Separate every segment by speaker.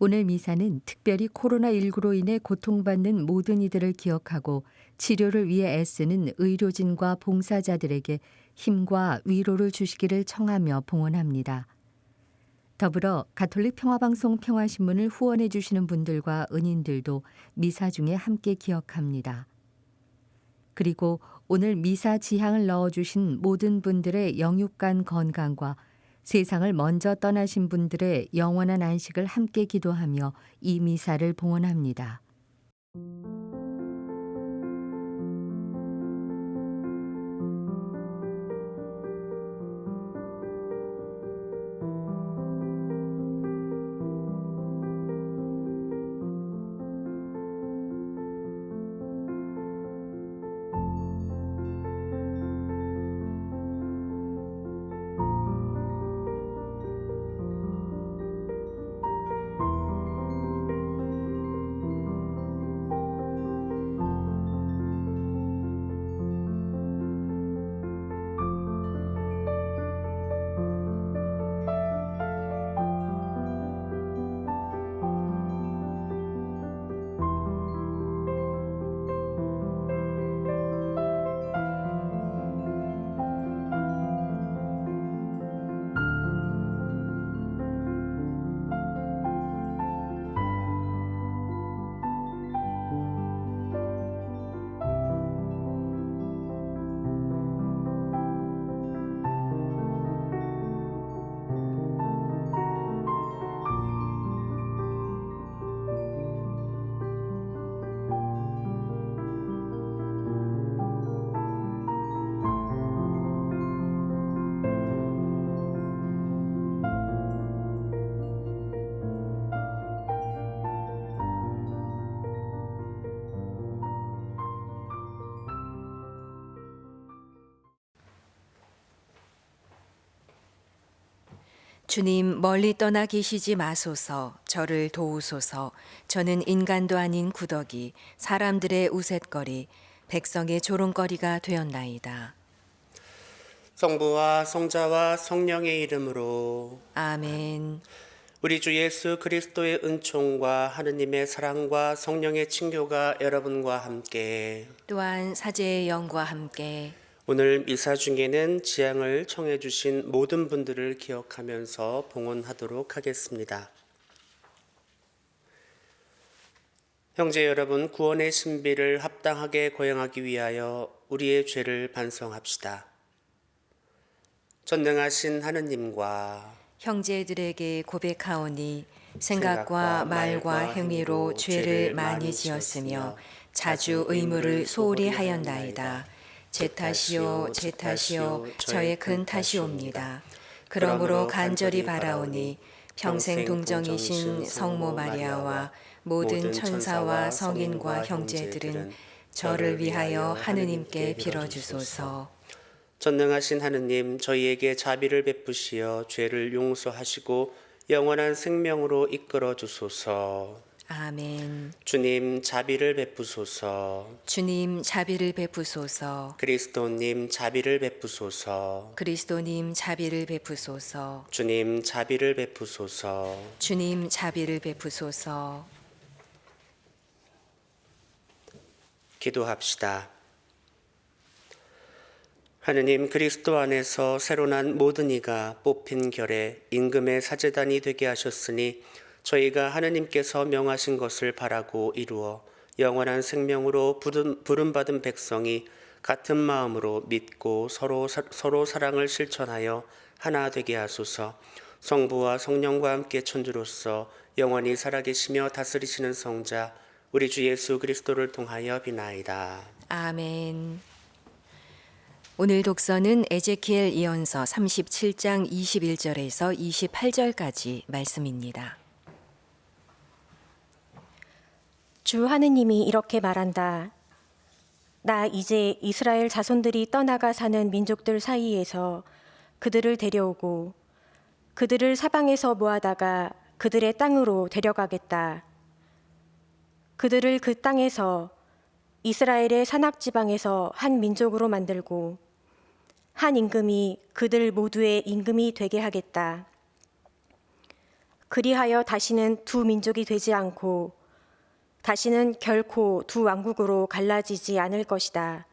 Speaker 1: 오늘 미사는 특별히 코로나19로 인해 고통받는 모든 이들을 기억하고 치료를 위해 애쓰는 의료진과 봉사자들에게 힘과 위로를 주시기를 청하며 봉헌합니다. 더불어 가톨릭 평화방송 평화신문을 후원해 주시는 분들과 은인들도 미사 중에 함께 기억합니다. 그리고 오늘 미사 지향을 넣어주신 모든 분들의 영육간 건강과 세상을 먼저 떠나신 분들의 영원한 안식을 함께 기도하며 이 미사를 봉헌합니다.
Speaker 2: 주님, 멀리 떠나 계시지 마소서. 저를 도우소서. 저는 인간도 아닌 구더기, 사람들의 우쇳거리, 백성의 조롱거리가 되었나이다.
Speaker 3: 성부와 성자와 성령의 이름으로
Speaker 2: 아멘.
Speaker 3: 우리 주 예수 그리스도의 은총과 하느님의 사랑과 성령의 친교가 여러분과 함께,
Speaker 2: 또한 사제의 영과 함께
Speaker 3: 오늘 미사 중에는 지향을 청해 주신 모든 분들을 기억하면서 봉헌하도록 하겠습니다. 형제 여러분, 구원의 신비를 합당하게 거행하기 위하여 우리의 죄를 반성합시다. 전능하신 하느님과
Speaker 2: 형제들에게 고백하오니 생각과 말과 행위로 죄를 많이 지었으며 자주 의무를 소홀히 하였나이다. 제 탓이요 제 탓이요 저의 큰 탓이옵니다. 그러므로 간절히 바라오니 평생 동정이신 성모 마리아와 모든 천사와 성인과 형제들은 저를 위하여 하느님께 빌어주소서.
Speaker 3: 전능하신 하느님, 저희에게 자비를 베푸시어 죄를 용서하시고 영원한 생명으로 이끌어 주소서.
Speaker 2: 아멘.
Speaker 3: 주님, 자비를 베푸소서.
Speaker 2: 주님 자비를 베푸소서.
Speaker 3: 그리스도님, 자비를 베푸소서.
Speaker 2: 그리스도님 자비를 베푸소서.
Speaker 3: 주님, 자비를 베푸소서.
Speaker 2: 주님 자비를 베푸소서.
Speaker 3: 기도합시다. 하느님, 그리스도 안에서 새로 난 모든 이가 뽑힌 결에 임금의 사제단이 되게 하셨으니 저희가 하느님께서 명하신 것을 바라고 이루어 영원한 생명으로 부름받은 백성이 같은 마음으로 믿고 서로 사랑을 실천하여 하나 되게 하소서. 성부와 성령과 함께 천주로서 영원히 살아계시며 다스리시는 성자 우리 주 예수 그리스도를 통하여 비나이다.
Speaker 2: 아멘. 오늘 독서는 에제키엘 예언서 37장 21절에서 28절까지 말씀입니다.
Speaker 4: 주 하느님이 이렇게 말한다. 나 이제 이스라엘 자손들이 떠나가 사는 민족들 사이에서 그들을 데려오고 그들을 사방에서 모아다가 그들의 땅으로 데려가겠다. 그들을 그 땅에서 이스라엘의 산악지방에서 한 민족으로 만들고 한 임금이 그들 모두의 임금이 되게 하겠다. 그리하여 다시는 두 민족이 되지 않고 다시는 결코 두 왕국으로 갈라지지 않을 것이다.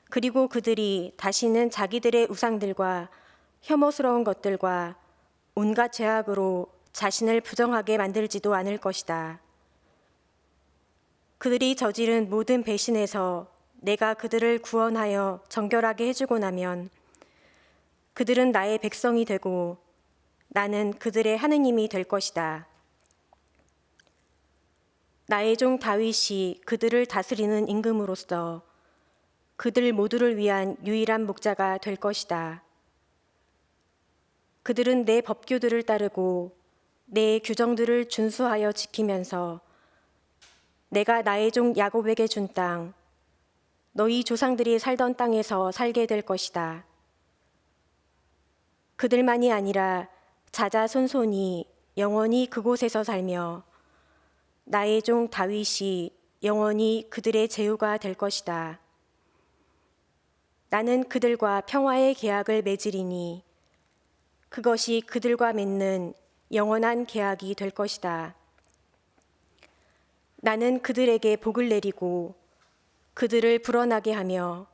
Speaker 4: 그리고 그들이 다시는 자기들의 우상들과 혐오스러운 것들과 온갖 죄악으로 자신을 부정하게 만들지도 않을 것이다. 그들이 저지른 모든 배신에서 내가 그들을 구원하여 정결하게 해주고 나면 그들은 나의 백성이 되고 나는 그들의 하느님이 될 것이다. 나의 종 다윗이 그들을 다스리는 임금으로서 그들 모두를 위한 유일한 목자가 될 것이다. 그들은 내 법규들을 따르고 내 규정들을 준수하여 지키면서 내가 나의 종 야곱에게 준 땅, 너희 조상들이 살던 땅에서 살게 될 것이다. 그들만이 아니라 자자손손이 영원히 그곳에서 살며 나의 종 다윗이 영원히 그들의 제후가 될 것이다. 나는 그들과 평화의 계약을 맺으리니 그것이 그들과 맺는 영원한 계약이 될 것이다. 나는 그들에게 복을 내리고 그들을 불어나게 하며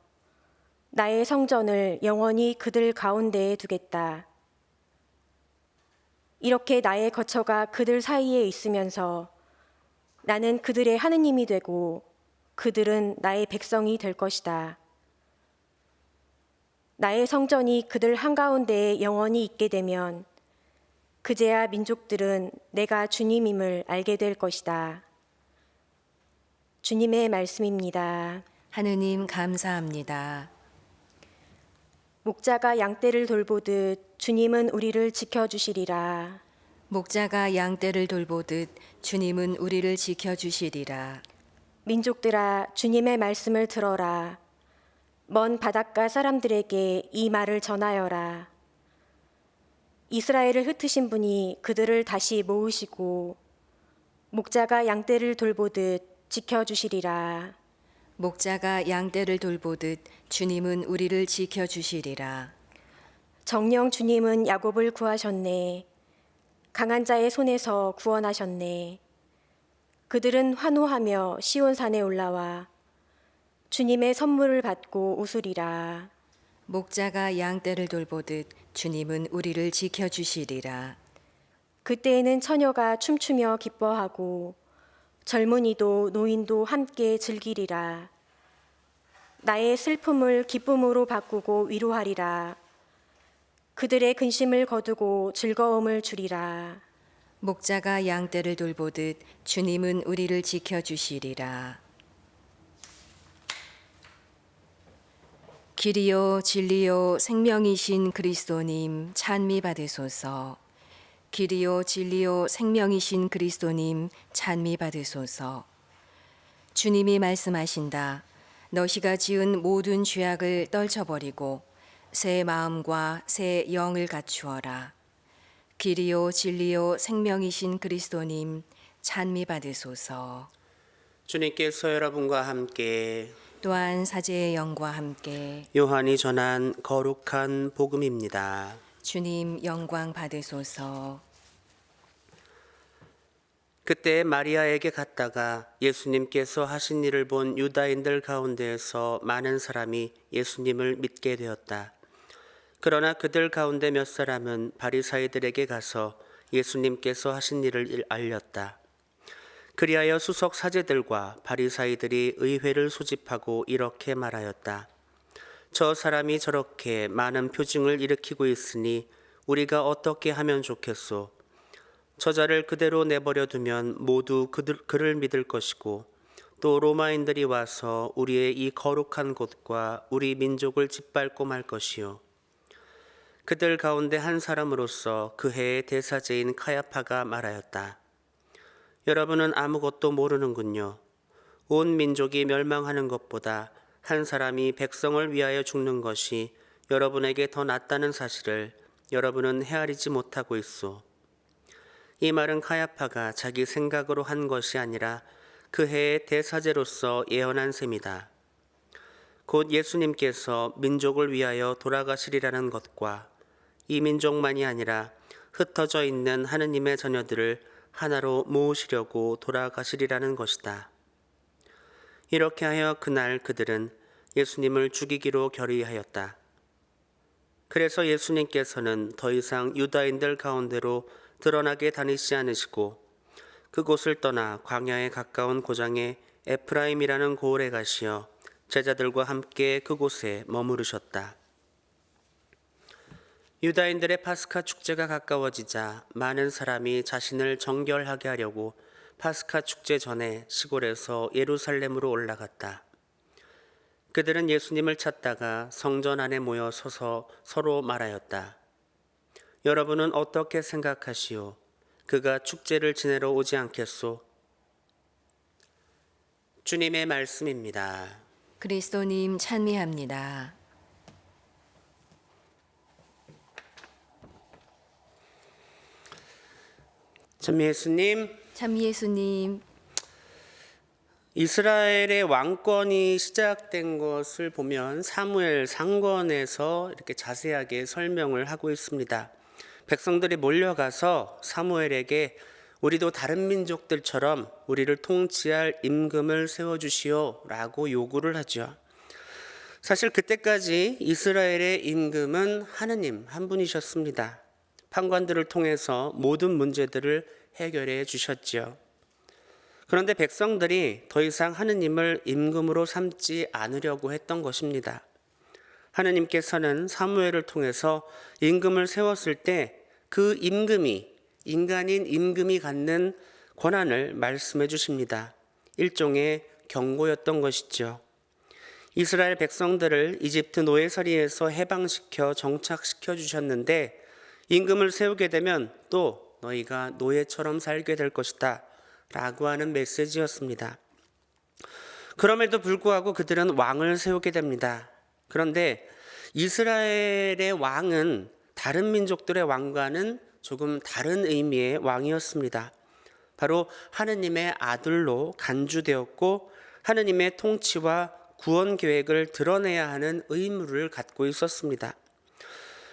Speaker 4: 나의 성전을 영원히 그들 가운데에 두겠다. 이렇게 나의 거처가 그들 사이에 있으면서 나는 그들의 하느님이 되고 그들은 나의 백성이 될 것이다. 나의 성전이 그들 한가운데에 영원히 있게 되면 그제야 민족들은 내가 주님임을 알게 될 것이다. 주님의 말씀입니다.
Speaker 2: 하느님 감사합니다.
Speaker 4: 목자가 양떼를 돌보듯 주님은 우리를 지켜주시리라.
Speaker 2: 목자가 양떼를 돌보듯 주님은 우리를 지켜주시리라.
Speaker 4: 민족들아, 주님의 말씀을 들어라. 먼 바닷가 사람들에게 이 말을 전하여라. 이스라엘을 흩으신 분이 그들을 다시 모으시고 목자가 양떼를 돌보듯 지켜주시리라.
Speaker 2: 목자가 양떼를 돌보듯 주님은 우리를 지켜주시리라.
Speaker 4: 정녕 주님은 야곱을 구하셨네. 강한 자의 손에서 구원하셨네. 그들은 환호하며 시온산에 올라와 주님의 선물을 받고 웃으리라.
Speaker 2: 목자가 양떼를 돌보듯 주님은 우리를 지켜주시리라.
Speaker 4: 그때에는 처녀가 춤추며 기뻐하고 젊은이도 노인도 함께 즐기리라. 나의 슬픔을 기쁨으로 바꾸고 위로하리라. 그들의 근심을 거두고 즐거움을 주리라.
Speaker 2: 목자가 양떼를 돌보듯 주님은 우리를 지켜주시리라. 길이요 진리요 생명이신 그리스도님 찬미 받으소서. 길이요 진리요 생명이신 그리스도님 찬미 받으소서. 주님이 말씀하신다. 너희가 지은 모든 죄악을 떨쳐버리고 새 마음과 새 영을 갖추어라. 길이요 진리요 생명이신 그리스도님 찬미 받으소서.
Speaker 3: 주님께서 여러분과 함께
Speaker 2: 또한 사제의 영과 함께
Speaker 3: 요한이 전한 거룩한 복음입니다.
Speaker 2: 주님 영광 받으소서.
Speaker 3: 그때 마리아에게 갔다가 예수님께서 하신 일을 본 유다인들 가운데에서 많은 사람이 예수님을 믿게 되었다. 그러나 그들 가운데 몇 사람은 바리사이들에게 가서 예수님께서 하신 일을 알렸다. 그리하여 수석 사제들과 바리사이들이 의회를 소집하고 이렇게 말하였다. 저 사람이 저렇게 많은 표징을 일으키고 있으니 우리가 어떻게 하면 좋겠소? 저자를 그대로 내버려 두면 모두 그를 믿을 것이고 또 로마인들이 와서 우리의 이 거룩한 곳과 우리 민족을 짓밟고 말 것이요. 그들 가운데 한 사람으로서 그 해의 대사제인 카야파가 말하였다. 여러분은 아무것도 모르는군요. 온 민족이 멸망하는 것보다 한 사람이 백성을 위하여 죽는 것이 여러분에게 더 낫다는 사실을 여러분은 헤아리지 못하고 있소. 이 말은 카야파가 자기 생각으로 한 것이 아니라 그 해의 대사제로서 예언한 셈이다. 곧 예수님께서 민족을 위하여 돌아가시리라는 것과 이 민족만이 아니라 흩어져 있는 하느님의 자녀들을 하나로 모으시려고 돌아가시리라는 것이다. 이렇게 하여 그날 그들은 예수님을 죽이기로 결의하였다. 그래서 예수님께서는 더 이상 유다인들 가운데로 드러나게 다니지 않으시고 그곳을 떠나 광야에 가까운 고장에 에프라임이라는 고을에 가시어 제자들과 함께 그곳에 머무르셨다. 유다인들의 파스카 축제가 가까워지자 많은 사람이 자신을 정결하게 하려고 파스카 축제 전에 시골에서 예루살렘으로 올라갔다. 그들은 예수님을 찾다가 성전 안에 모여 서서 서로 말하였다. 여러분은 어떻게 생각하시오? 그가 축제를 지내러 오지 않겠소? 주님의 말씀입니다.
Speaker 2: 그리스도님 찬미합니다.
Speaker 3: 참 예수님,
Speaker 2: 참 예수님,
Speaker 3: 이스라엘의 왕권이 시작된 것을 보면 사무엘 상권에서 이렇게 자세하게 설명을 하고 있습니다. 백성들이 몰려가서 사무엘에게 우리도 다른 민족들처럼 우리를 통치할 임금을 세워주시오라고 요구를 하죠. 사실 그때까지 이스라엘의 임금은 하느님 한 분이셨습니다. 판관들을 통해서 모든 문제들을 해결해 주셨지요. 그런데 백성들이 더 이상 하느님을 임금으로 삼지 않으려고 했던 것입니다. 하느님께서는 사무엘을 통해서 임금을 세웠을 때 그 임금이 인간인 임금이 갖는 권한을 말씀해 주십니다. 일종의 경고였던 것이죠. 이스라엘 백성들을 이집트 노예살이에서 해방시켜 정착시켜 주셨는데 임금을 세우게 되면 또 너희가 노예처럼 살게 될 것이다 라고 하는 메시지였습니다. 그럼에도 불구하고 그들은 왕을 세우게 됩니다. 그런데 이스라엘의 왕은 다른 민족들의 왕과는 조금 다른 의미의 왕이었습니다. 바로 하느님의 아들로 간주되었고 하느님의 통치와 구원 계획을 드러내야 하는 의무를 갖고 있었습니다.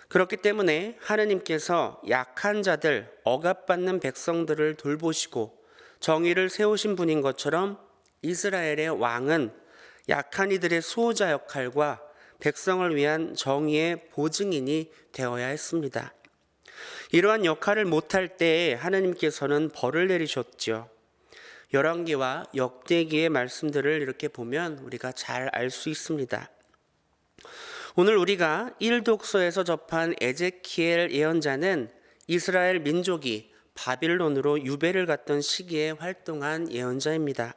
Speaker 3: 그렇기 때문에 하느님께서 약한 자들, 억압받는 백성들을 돌보시고 정의를 세우신 분인 것처럼 이스라엘의 왕은 약한 이들의 수호자 역할과 백성을 위한 정의의 보증인이 되어야 했습니다. 이러한 역할을 못할 때에 하느님께서는 벌을 내리셨죠. 열왕기와 역대기의 말씀들을 이렇게 보면 우리가 잘 알 수 있습니다. 오늘 우리가 1독서에서 접한 에제키엘 예언자는 이스라엘 민족이 바빌론으로 유배를 갔던 시기에 활동한 예언자입니다.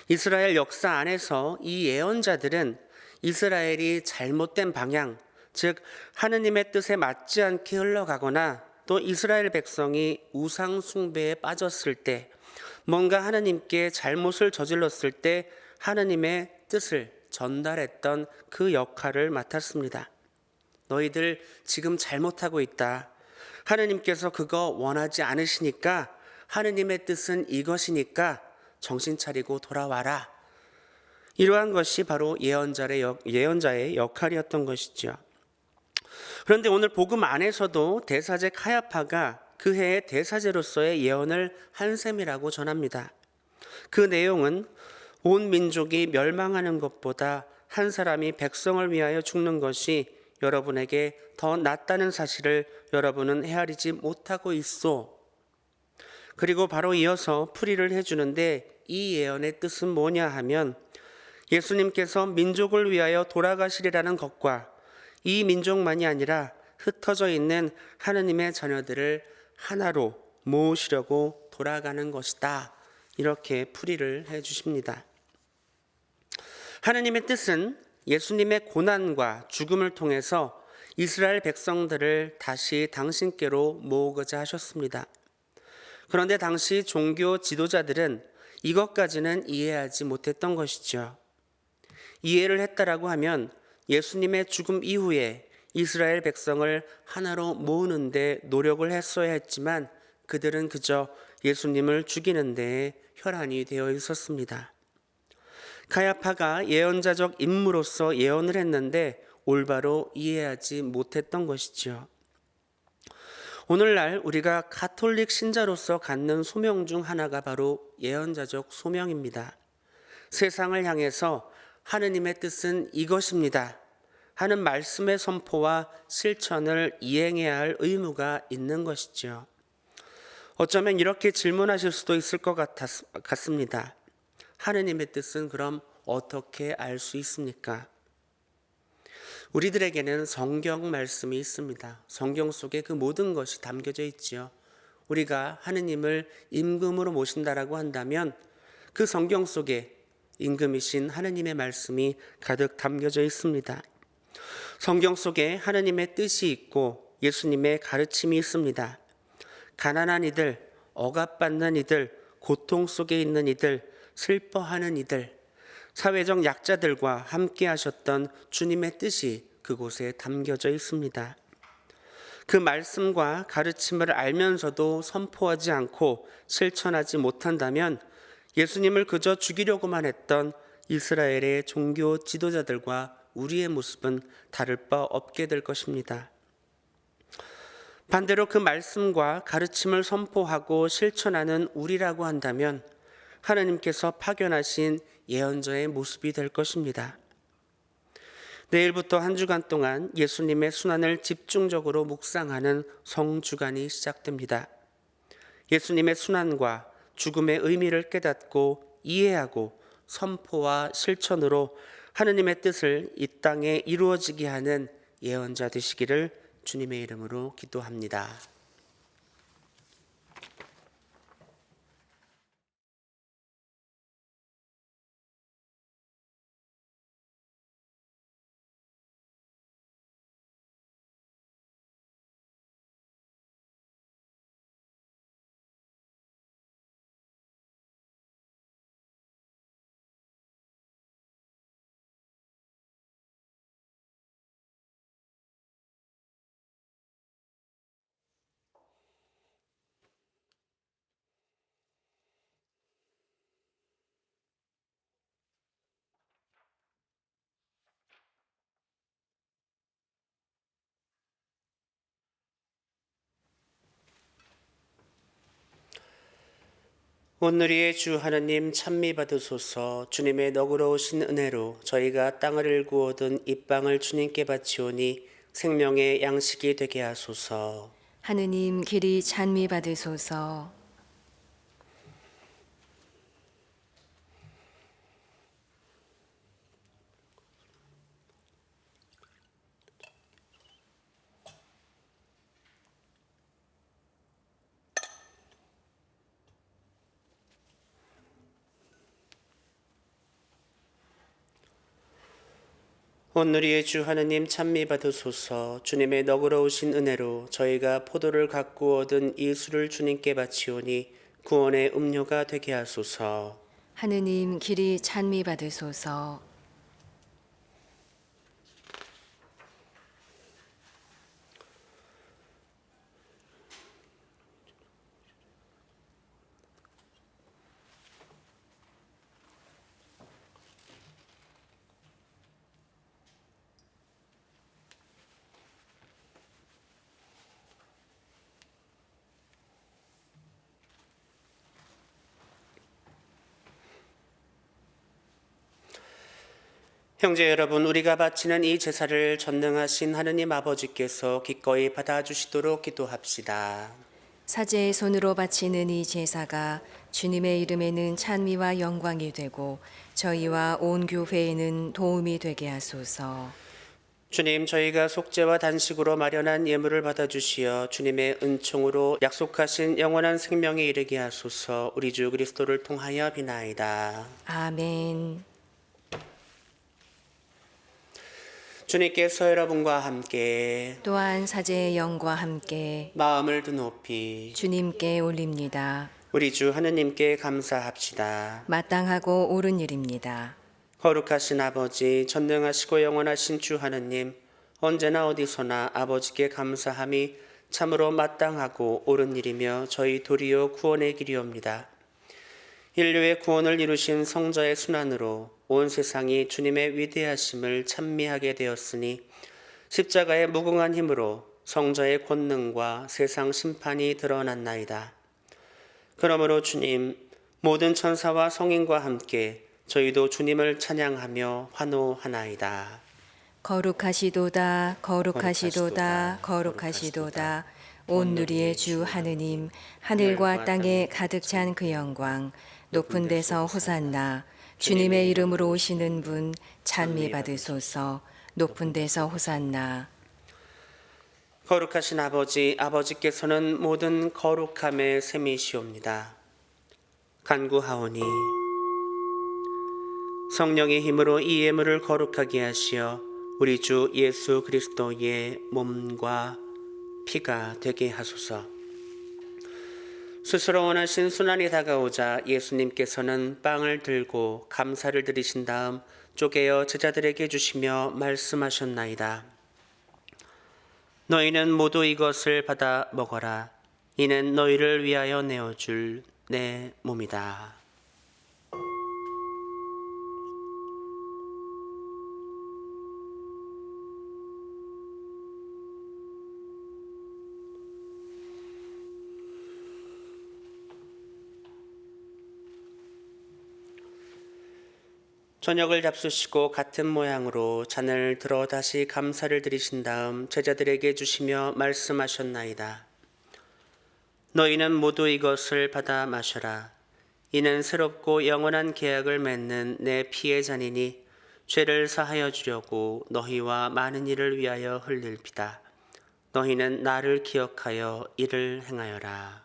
Speaker 3: 이스라엘 역사 안에서 이 예언자들은 이스라엘이 잘못된 방향, 즉 하느님의 뜻에 맞지 않게 흘러가거나 또 이스라엘 백성이 우상 숭배에 빠졌을 때 뭔가 하느님께 잘못을 저질렀을 때 하느님의 뜻을 전달했던 그 역할을 맡았습니다. 너희들 지금 잘못하고 있다. 하느님께서 그거 원하지 않으시니까 하느님의 뜻은 이것이니까 정신 차리고 돌아와라. 이러한 것이 바로 예언자의 역할이었던 것이죠. 그런데 오늘 복음 안에서도 대사제 카야파가 그 해의 대사제로서의 예언을 한 셈이라고 전합니다. 그 내용은 온 민족이 멸망하는 것보다 한 사람이 백성을 위하여 죽는 것이 여러분에게 더 낫다는 사실을 여러분은 헤아리지 못하고 있소. 그리고 바로 이어서 풀이를 해주는데 이 예언의 뜻은 뭐냐 하면 예수님께서 민족을 위하여 돌아가시리라는 것과 이 민족만이 아니라 흩어져 있는 하느님의 자녀들을 하나로 모으시려고 돌아가는 것이다. 이렇게 풀이를 해주십니다. 하느님의 뜻은 예수님의 고난과 죽음을 통해서 이스라엘 백성들을 다시 당신께로 모으고자 하셨습니다. 그런데 당시 종교 지도자들은 이것까지는 이해하지 못했던 것이죠. 이해를 했다라고 하면 예수님의 죽음 이후에 이스라엘 백성을 하나로 모으는데 노력을 했어야 했지만 그들은 그저 예수님을 죽이는 데에 혈안이 되어 있었습니다. 가야파가 예언자적 인물로서 예언을 했는데 올바로 이해하지 못했던 것이죠. 오늘날 우리가 가톨릭 신자로서 갖는 소명 중 하나가 바로 예언자적 소명입니다. 세상을 향해서 하느님의 뜻은 이것입니다 하는 말씀의 선포와 실천을 이행해야 할 의무가 있는 것이죠. 어쩌면 이렇게 질문하실 수도 있을 것 같습니다. 하느님의 뜻은 그럼 어떻게 알 수 있습니까? 우리들에게는 성경 말씀이 있습니다. 성경 속에 그 모든 것이 담겨져 있지요. 우리가 하느님을 임금으로 모신다라고 한다면 그 성경 속에 임금이신 하느님의 말씀이 가득 담겨져 있습니다. 성경 속에 하느님의 뜻이 있고 예수님의 가르침이 있습니다. 가난한 이들, 억압받는 이들, 고통 속에 있는 이들, 슬퍼하는 이들, 사회적 약자들과 함께 하셨던 주님의 뜻이 그곳에 담겨져 있습니다. 그 말씀과 가르침을 알면서도 선포하지 않고 실천하지 못한다면 예수님을 그저 죽이려고만 했던 이스라엘의 종교 지도자들과 우리의 모습은 다를 바 없게 될 것입니다. 반대로 그 말씀과 가르침을 선포하고 실천하는 우리라고 한다면 하나님께서 파견하신 예언자의 모습이 될 것입니다. 내일부터 한 주간 동안 예수님의 순환을 집중적으로 묵상하는 성주간이 시작됩니다. 예수님의 순환과 죽음의 의미를 깨닫고 이해하고 선포와 실천으로 하느님의 뜻을 이 땅에 이루어지게 하는 예언자 되시기를 주님의 이름으로 기도합니다. 오늘의 주 하나님 찬미 받으소서. 주님의 너그러우신 은혜로 저희가 땅을 일구어 얻은 이 빵을 주님께 바치오니 생명의 양식이 되게 하소서.
Speaker 2: 하느님 길이 찬미 받으소서.
Speaker 3: 오늘의 주 하나님 찬미 받으소서. 주님의 너그러우신 은혜로 저희가 포도를 갖고 얻은 이 술을 주님께 바치오니 구원의 음료가 되게 하소서.
Speaker 2: 하느님 길이 찬미 받으소서.
Speaker 3: 형제 여러분, 우리가 바치는 이 제사를 전능하신 하느님 아버지께서 기꺼이 받아주시도록 기도합시다.
Speaker 2: 사제의 손으로 바치는 이 제사가 주님의 이름에는 찬미와 영광이 되고 저희와 온 교회에는 도움이 되게 하소서.
Speaker 3: 주님, 저희가 속죄와 단식으로 마련한 예물을 받아주시어 주님의 은총으로 약속하신 영원한 생명에 이르게 하소서. 우리 주 그리스도를 통하여 비나이다.
Speaker 2: 아멘.
Speaker 3: 주님께서 여러분과 함께
Speaker 2: 또한 사제의 영과 함께
Speaker 3: 마음을 드높이
Speaker 2: 주님께 올립니다.
Speaker 3: 우리 주 하느님께 감사합시다.
Speaker 2: 마땅하고 옳은 일입니다.
Speaker 3: 거룩하신 아버지, 전능하시고 영원하신 주 하느님, 언제나 어디서나 아버지께 감사함이 참으로 마땅하고 옳은 일이며 저희 도리어 구원의 길이옵니다. 인류의 구원을 이루신 성자의 순환으로 온 세상이 주님의 위대하심을 찬미하게 되었으니 십자가의 무궁한 힘으로 성자의 권능과 세상 심판이 드러났나이다. 그러므로 주님, 모든 천사와 성인과 함께 저희도 주님을 찬양하며 환호하나이다.
Speaker 2: 거룩하시도다 거룩하시도다 거룩하시도다 온 누리의 주 하느님 하늘과 땅에 가득 찬 그 영광 높은 데서 호산나 주님의 이름으로 오시는 분 찬미 받으소서 높은 데서 호산나
Speaker 3: 거룩하신 아버지, 아버지께서는 모든 거룩함의 셈이시옵니다. 간구하오니 성령의 힘으로 이 예물을 거룩하게 하시어 우리 주 예수 그리스도의 몸과 피가 되게 하소서. 스스로 원하신 순환이 다가오자 예수님께서는 빵을 들고 감사를 드리신 다음 쪼개어 제자들에게 주시며 말씀하셨나이다. 너희는 모두 이것을 받아 먹어라. 이는 너희를 위하여 내어줄 내 몸이다. 저녁을 잡수시고 같은 모양으로 잔을 들어 다시 감사를 드리신 다음 제자들에게 주시며 말씀하셨나이다. 너희는 모두 이것을 받아 마셔라. 이는 새롭고 영원한 계약을 맺는 내 피의 잔이니 죄를 사하여 주려고 너희와 많은 이를 위하여 흘릴 피다. 너희는 나를 기억하여 이를 행하여라.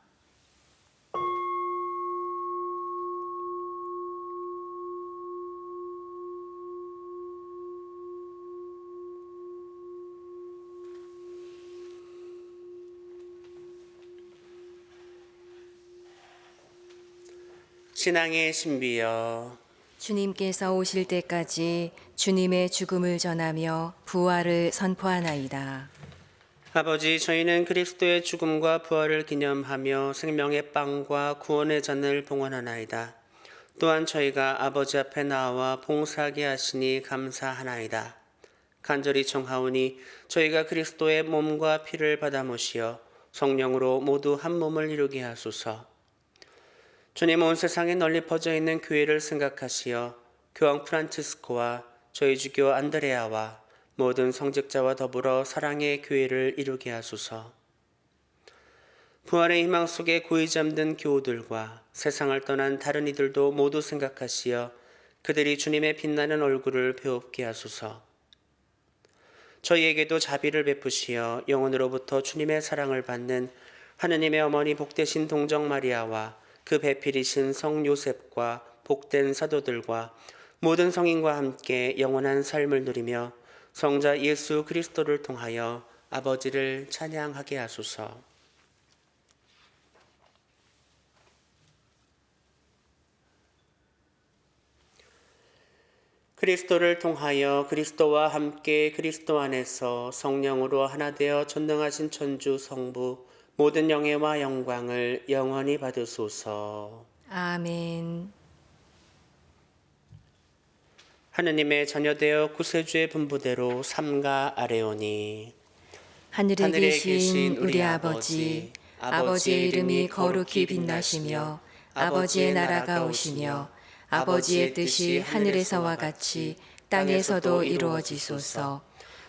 Speaker 3: 신앙의 신비여,
Speaker 2: 주님께서 오실 때까지 주님의 죽음을 전하며 부활을 선포하나이다.
Speaker 3: 아버지, 저희는 그리스도의 죽음과 부활을 기념하며 생명의 빵과 구원의 잔을 봉헌하나이다. 또한 저희가 아버지 앞에 나와 봉사하게 하시니 감사하나이다. 간절히 청하오니 저희가 그리스도의 몸과 피를 받아 모시어 성령으로 모두 한 몸을 이루게 하소서. 주님, 온 세상에 널리 퍼져 있는 교회를 생각하시어 교황 프란치스코와 저희 주교 안드레아와 모든 성직자와 더불어 사랑의 교회를 이루게 하소서. 부활의 희망 속에 고이 잠든 교우들과 세상을 떠난 다른 이들도 모두 생각하시어 그들이 주님의 빛나는 얼굴을 배웁게 하소서. 저희에게도 자비를 베푸시어 영혼으로부터 주님의 사랑을 받는 하느님의 어머니 복되신 동정 마리아와 그 배필이신 성 요셉과 복된 사도들과 모든 성인과 함께 영원한 삶을 누리며 성자 예수 그리스도를 통하여 아버지를 찬양하게 하소서. 그리스도를 통하여 그리스도와 함께 그리스도 안에서 성령으로 하나 되어 전능하신 천주 성부 모든 영예와 영광을 영원히 받으소서.
Speaker 2: 아멘.
Speaker 3: 하느님의 자녀되어 구세주의 분부대로 삼가 아뢰오니
Speaker 2: 하늘에 계신 우리 아버지, 아버지의 이름이 거룩히 빛나시며 아버지의 나라가 오시며 아버지의 뜻이 하늘에서와 같이 땅에서도 이루어지소서.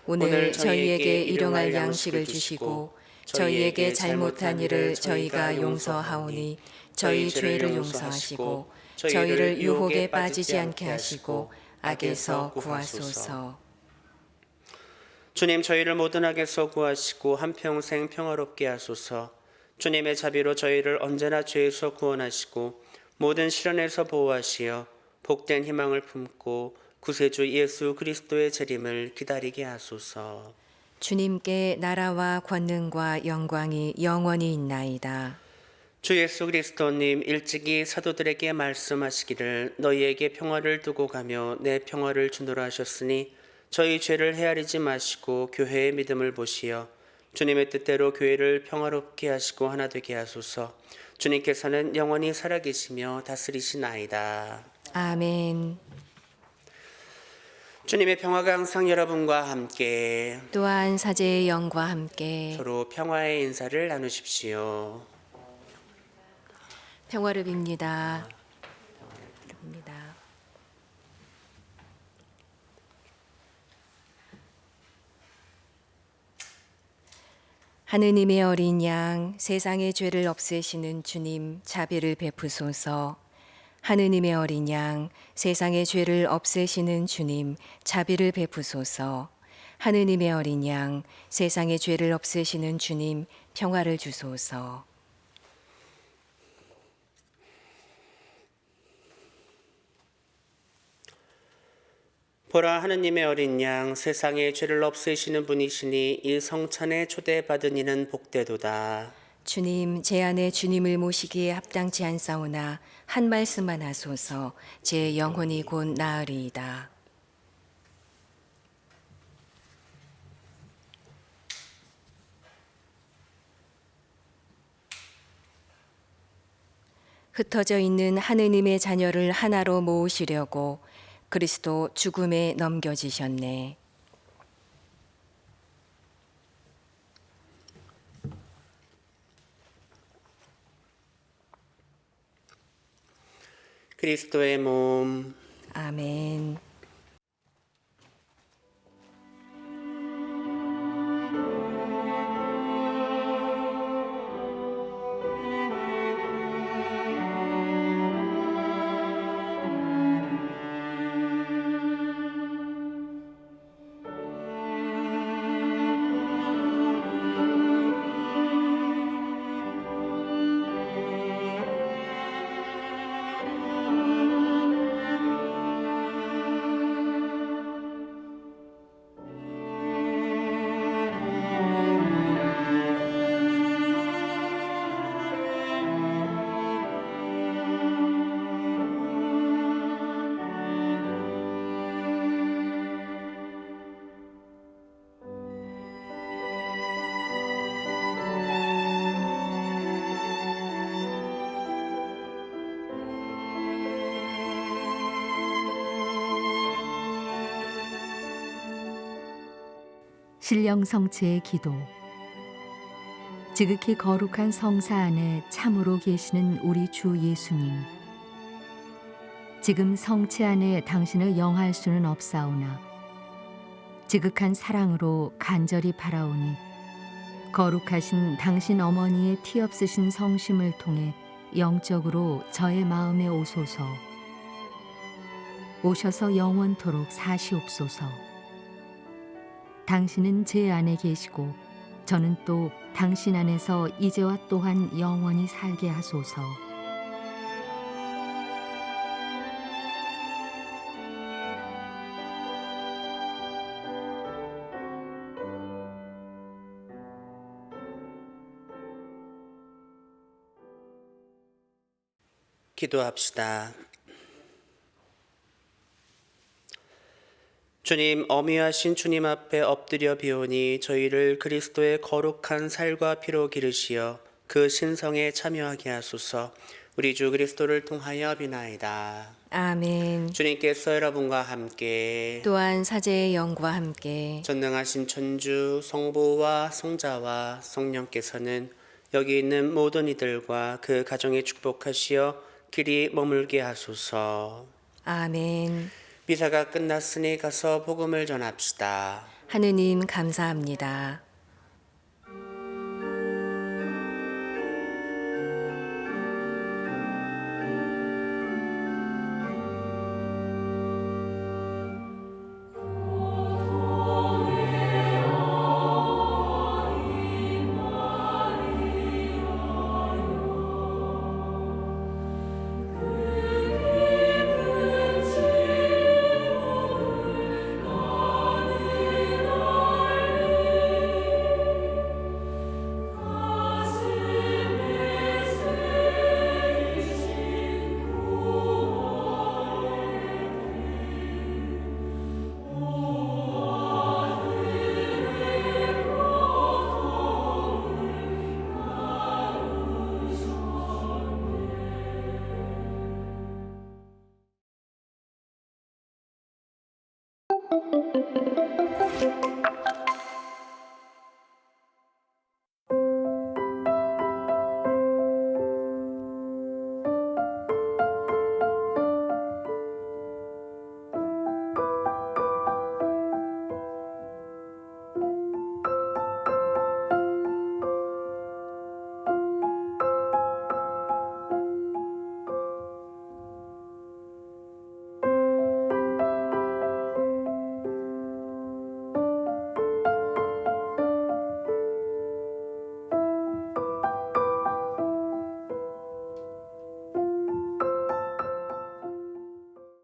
Speaker 2: 오늘 저희에게 일용할 양식을 주시고 저희에게 잘못한 일을 저희가 용서하오니 저희 죄를 용서하시고 저희를 유혹에 빠지지 않게 하시고 악에서 구하소서.
Speaker 3: 주님, 저희를 모든 악에서 구하시고 한평생 평화롭게 하소서. 주님의 자비로 저희를 언제나 죄에서 구원하시고 모든 시련에서 보호하시어 복된 희망을 품고 구세주 예수 그리스도의 재림을 기다리게 하소서.
Speaker 2: 주님께 나라와 권능과 영광이 영원히 있나이다.
Speaker 3: 주 예수 그리스도님, 일찍이 사도들에게 말씀하시기를 너희에게 평화를 두고 가며 내 평화를 주노라 하셨으니 저희 죄를 헤아리지 마시고 교회의 믿음을 보시어 주님의 뜻대로 교회를 평화롭게 하시고 하나 되게 하소서. 주님께서는 영원히 살아계시며 다스리시나이다.
Speaker 2: 아멘.
Speaker 3: 주님의 평화가 항상 여러분과 함께
Speaker 2: 또한 사제의 영과 함께
Speaker 3: 서로 평화의 인사를 나누십시오.
Speaker 2: 평화를 빕니다. 하느님의 어린 양, 세상의 죄를 없애시는 주님, 자비를 베푸소서. 하느님의 어린 양, 세상의 죄를 없애시는 주님, 자비를 베푸소서. 하느님의 어린 양, 세상의 죄를 없애시는 주님, 평화를 주소서.
Speaker 3: 보라, 하느님의 어린 양, 세상의 죄를 없애시는 분이시니 이 성찬에 초대받은 이는 복되도다.
Speaker 2: 주님, 제 안에 주님을 모시기에 합당치 않사오나 한 말씀만 하소서. 제 영혼이 곧 나으리이다. 흩어져 있는 하느님의 자녀를 하나로 모으시려고 그리스도 죽음에 넘겨지셨네.
Speaker 3: 그리스도의 몸.
Speaker 2: 아멘.
Speaker 1: 신령 성체의 기도. 지극히 거룩한 성사 안에 참으로 계시는 우리 주 예수님. 지금 성체 안에 당신을 영할 수는 없사오나 지극한 사랑으로 간절히 바라오니 거룩하신 당신 어머니의 티 없으신 성심을 통해 영적으로 저의 마음에 오소서. 오셔서 영원토록 사시옵소서. 당신은 제 안에 계시고 저는 또 당신 안에서 이제와 또한 영원히 살게 하소서.
Speaker 3: 기도합시다. 주님, 어미하신 주님 앞에 엎드려 비오니 저희를 그리스도의 거룩한 살과 피로 기르시어 그 신성에 참여하게 하소서. 우리 주 그리스도를 통하여 비나이다.
Speaker 2: 아멘.
Speaker 3: 주님께서 여러분과 함께
Speaker 2: 또한 사제의 영과 함께
Speaker 3: 전능하신 천주 성부와 성자와 성령께서는 여기 있는 모든 이들과 그 가정에 축복하시어 길이 머물게 하소서.
Speaker 2: 아멘.
Speaker 3: 미사가 끝났으니 가서 복음을 전합시다.
Speaker 2: 하느님 감사합니다.